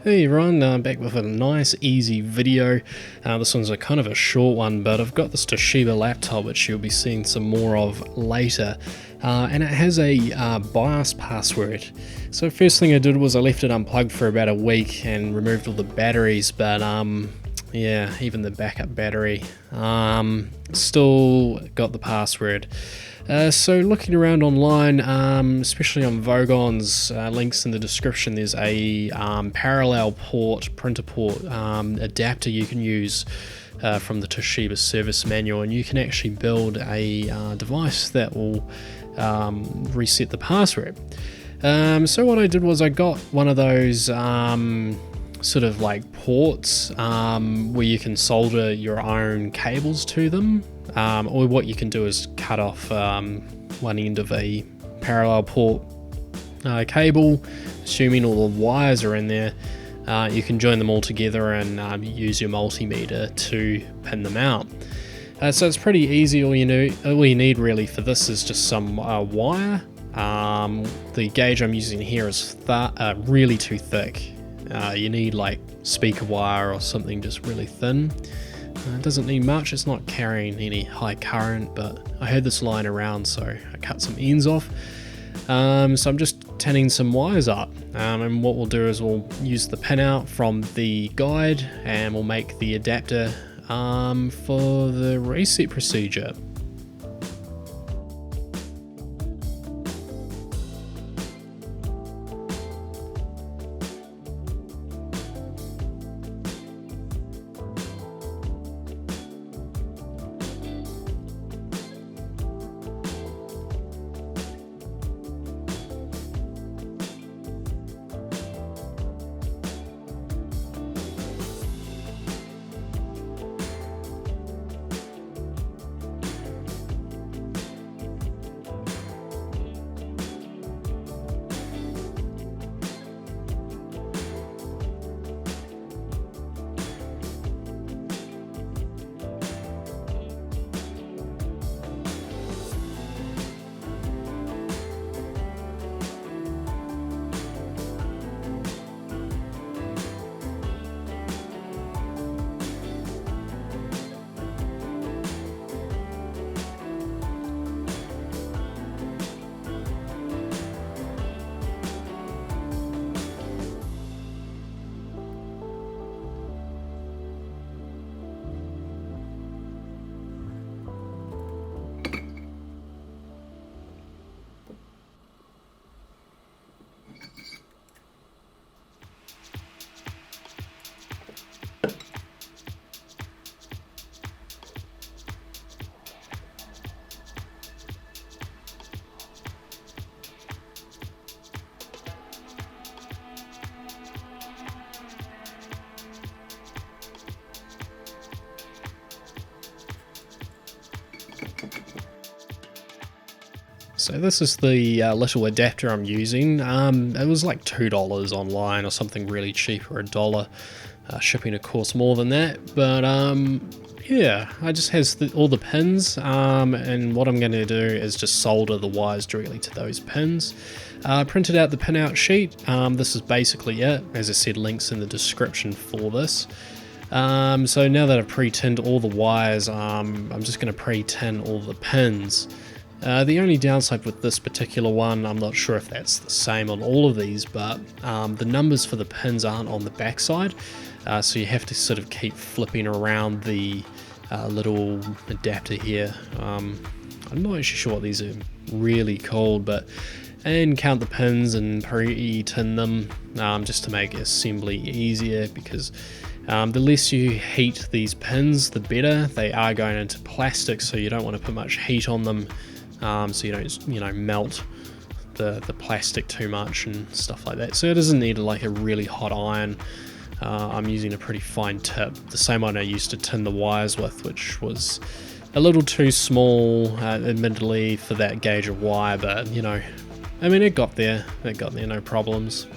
Hey everyone, back with a nice easy video. This one's a kind of a short one, but I've got this Toshiba laptop which you'll be seeing some more of later, and it has a BIOS password. So first thing I did was I left it unplugged for about a week and removed all the batteries, but yeah, even the backup battery still got the password. So looking around online, especially on Vogons, links in the description, there's a parallel port, printer port adapter you can use from the Toshiba service manual, and you can actually build a device that will reset the password. So what I did was I got one of those sort of like ports where you can solder your own cables to them. Or what you can do is cut off one end of a parallel port cable, assuming all the wires are in there. You can join them all together and use your multimeter to pin them out. So it's pretty easy. All you need really for this is just some wire. The gauge I'm using here is really too thick. You need like speaker wire or something just really thin. It doesn't need much, it's not carrying any high current, but I heard this lying around, so I cut some ends off. So I'm just tinning some wires up, and what we'll do is we'll use the pinout from the guide and we'll make the adapter for the reset procedure. So this is the little adapter I'm using. It was like $2 online or something really cheap, or $1. Shipping of course more than that, but yeah, it just has all the pins, and what I'm going to do is just solder the wires directly to those pins. Printed out the pinout sheet. This is basically it. As I said, links in the description for this. So now that I've pre-tinned all the wires, I'm just going to pre-tin all the pins. The only downside with this particular one, I'm not sure if that's the same on all of these, but the numbers for the pins aren't on the back side, so you have to sort of keep flipping around the little adapter here. I'm not actually sure what these are really called, and count the pins and pre-tin them just to make assembly easier, because the less you heat these pins, the better. They are going into plastic, so you don't want to put much heat on them. So you don't, melt the plastic too much and stuff like that. So it doesn't need like a really hot iron. I'm using a pretty fine tip, the same one I used to tin the wires with, which was a little too small, admittedly, for that gauge of wire, but I mean, it got there, no problems.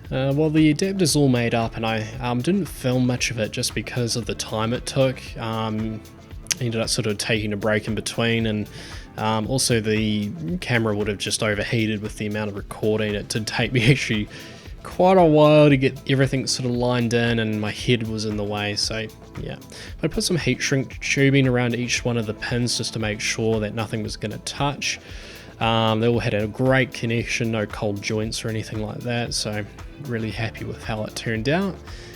Well, the adapter's all made up, and I didn't film much of it just because of the time it took. Ended up sort of taking a break in between, and also the camera would have just overheated with the amount of recording. It did take me actually quite a while to get everything sort of lined in, and my head was in the way, so yeah. I put some heat shrink tubing around each one of the pins just to make sure that nothing was going to touch. They all had a great connection, no cold joints or anything like that, so really happy with how it turned out.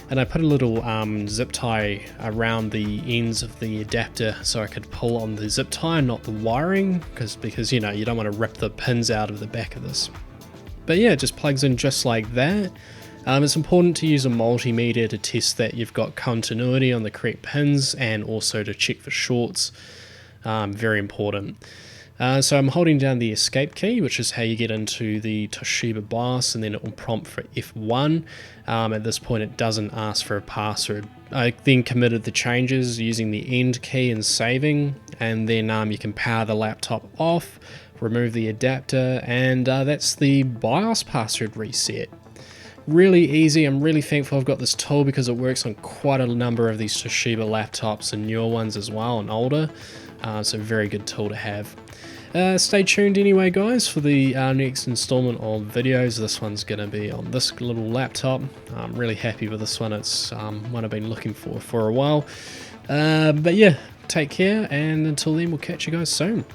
And I put a little zip tie around the ends of the adapter so I could pull on the zip tie and not the wiring, because you know, you don't want to rip the pins out of the back of this. But yeah, it just plugs in just like that. It's important to use a multimeter to test that you've got continuity on the correct pins, and also to check for shorts. Very important. So I'm holding down the escape key, which is how you get into the Toshiba BIOS, and then it will prompt for F1. At this point it doesn't ask for a password. I then committed the changes using the end key and saving, and then you can power the laptop off, remove the adapter, and that's the BIOS password reset. Really easy. I'm really thankful I've got this tool because it works on quite a number of these Toshiba laptops and newer ones as well, and older. So very good tool to have. Stay tuned anyway, guys, for the next installment of videos. This one's going to be on this little laptop. I'm really happy with this one. It's one I've been looking for a while. But yeah, take care, and until then, we'll catch you guys soon.